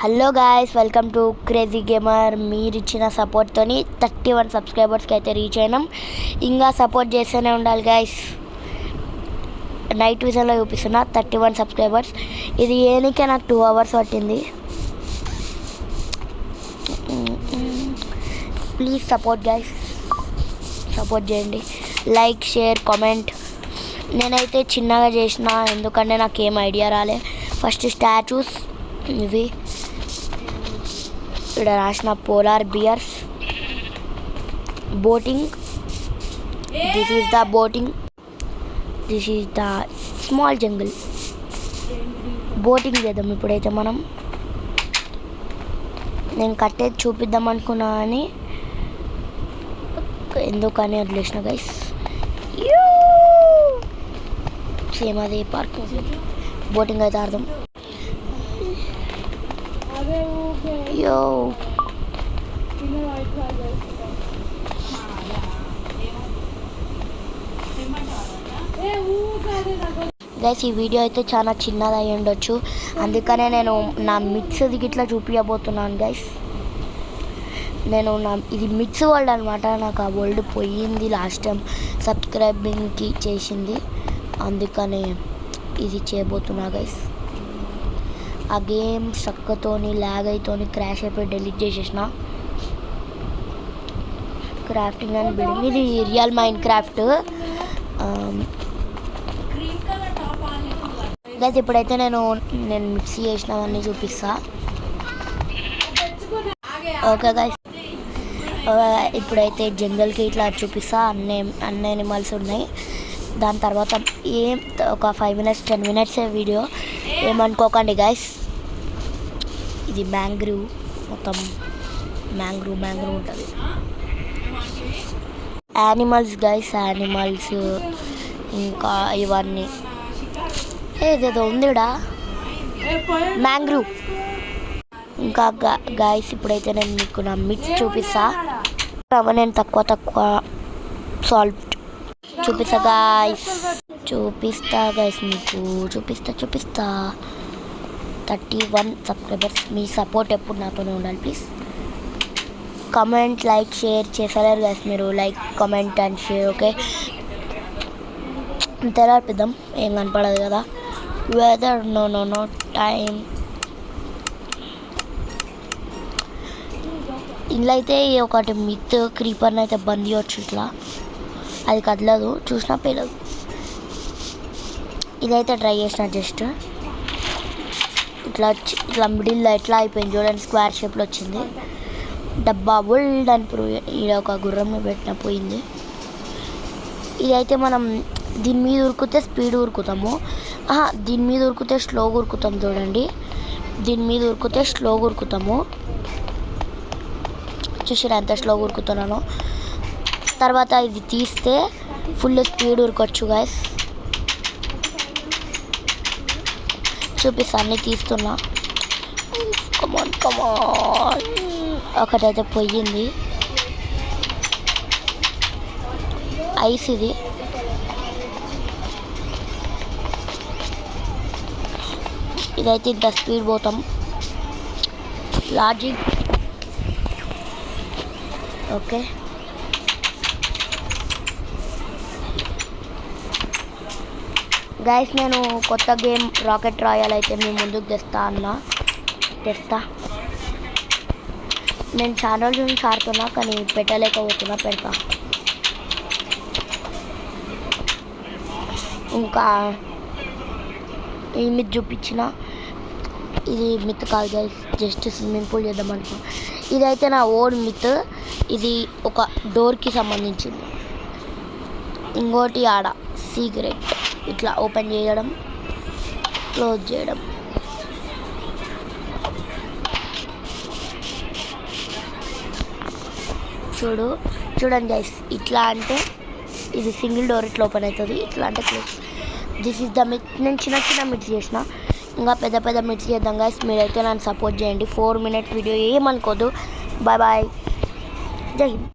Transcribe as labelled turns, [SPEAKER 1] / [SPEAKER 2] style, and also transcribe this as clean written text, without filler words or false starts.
[SPEAKER 1] Hello guys, welcome to crazy gamer. మీరు ఇచ్చిన సపోర్ట్తోని 31 సబ్స్క్రైబర్స్కి అయితే రీచ్ అయినాం. ఇంకా సపోర్ట్ చేస్తూనే ఉండాలి గాయ్స్. నైట్ విజన్లో చూపిస్తున్నా 31 సబ్స్క్రైబర్స్. ఇది ఏనికే నాకు 2 hours పట్టింది. ప్లీజ్ సపోర్ట్ గాయ్స్, సపోర్ట్ చేయండి. Like, share, comment. నేనైతే చిన్నగా చేసిన, ఎందుకంటే నాకు ఏం ఐడియా రాలే. ఫస్ట్ స్టాచ్యూస్ ఇవి ఇక్కడ రాసిన polar beers, boating. This is the boating, this is the small jungle. Boating చేద్దాం ఇప్పుడైతే మనం. నేను కట్టేది చూపిద్దాం అనుకున్నా అని ఎందుకని వదిలేసిన గైస్. సేమ్ అదే పార్క్. బోటింగ్ అయితే ఆడదాం. యో గైస్, ఈ వీడియో అయితే చాలా చిన్నది అయి ఉండొచ్చు, అందుకనే నేను నా మిక్స్ ఇట్లా చూపించబోతున్నాను గైస్. ఇది మిక్స్ వరల్డ్ అనమాట. నాకు ఆ వరల్డ్ పోయింది లాస్ట్ టైం సబ్స్క్రైబింగ్కి చేసింది, అందుకనే ఇది చేయబోతున్నా గైస్. ఆ గేమ్ స్ట్రక్తోని ల్యాగ్ అయితోని క్రాష్ అయిపోయి డిలీట్ చేసేసిన. క్రాఫ్టింగ్ అండ్ బిల్డింగ్, ఇది రియల్ మైండ్ క్రాఫ్ట్ గైస్. ఇప్పుడైతే నేను మిక్సీ చేసినవన్నీ చూపిస్తా. ఓకే గైస్, ఇప్పుడైతే జంగల్కి ఇట్లా చూపిస్తా. అన్ని ఎనిమల్స్ ఉన్నాయి. దాని తర్వాత ఒక 5 minutes 10 minutes వీడియో, ఏమనుకోకండి గైస్. ఇది మ్యాంగ్రూవ్, మొత్తం మ్యాంగ్రూవ్ ఉంటుంది. యానిమల్స్ గైస్, యానిమల్స్ ఇంకా ఇవన్నీ. ఏదేదో ఉందిడా మ్యాంగ్రూవ్. ఇంకా గైస్, ఇప్పుడైతే నేను మీకు నా మిక్స్ చూపిస్తా. నేను తక్కువ సాల్ట్ చూపిస్తా గైస్ మీకు చూపిస్తా. 31 సబ్స్క్రైబర్స్. మీ సపోర్ట్ ఎప్పుడు నాతోనే ఉండాలి ప్లీజ్. కమెంట్, లైక్, షేర్ చేసలేరు గైస్ మీరు. Like, comment and share. Okay, తెరాపిద్దాం, ఏం కనపడదు కదా. Weather no time. ఇంట్లో అయితే ఒకటి మిత్ క్రీపర్ని అయితే బంద్ చేయొచ్చు. ఇట్లా అది కదలదు, చూసినా పేలదు. ఇదైతే ట్రై చేసిన జస్ట్ ఇట్లా మిడిల్లో ఎట్లా అయిపోయింది చూడండి, స్క్వేర్ షేప్లో వచ్చింది. డబ్బా బుల్డ్ అని ఈడ ఒక గుర్రంని పెట్టిన పోయింది. ఇదైతే మనం దీని మీద ఉరుకుతే స్పీడ్ ఉరుకుతాము, దీని మీద ఉరికితే స్లోగా ఉరుకుతాం చూడండి. దీని మీద ఉరికితే స్లోగా ఉరుకుతాము. చూసారా ఎంత స్లోగా ఉరుకుతున్నాను. తర్వాత ఇది తీస్తే ఫుల్ స్పీడ్ ఉరకొచ్చు గైస్. చూపిస్తా, అన్నీ తీస్తున్నా. కమాన్ ఒకటైతే పోయింది. ఐస్ ఇది. ఇదైతే ఇంత స్పీడ్ పోతాం. లాజిక్. ఓకే, గైస్, నేను కొత్త గేమ్ రాకెట్ రాయల్ అయితే మీ ముందుకు తెస్తా. నేను ఛానల్ నుంచి ఆడుతున్నా కానీ పెట్టలేకపోతున్నా, పెడతా. ఇంకా ఈ మిత్ చూపించిన, ఇది మిత్ కాదు గైస్, జస్ట్ స్విమ్మింగ్ పూల్ చేద్దాం అనుకున్నా. ఇదైతే నా ఓన్ మిత్. ఇది ఒక డోర్కి సంబంధించింది. ఇంకోటి ఆడ సీక్రెట్, ఇట్లా ఓపెన్ చేయడం, క్లోజ్ చేయడం. చూడండి గైస్, ఇట్లా అంటే ఇది సింగిల్ డోర్ ఇట్లా ఓపెన్ అవుతుంది, ఇట్లా అంటే close. This is the myth. నేను చిన్న మిట్స్ చేసిన, ఇంకా పెద్ద మిట్స్ చేద్దాం గైస్. మీరైతే నన్ను సపోర్ట్ చేయండి. 4 minute వీడియో, ఏమనుకోదు. బాయ్, జై హింద్.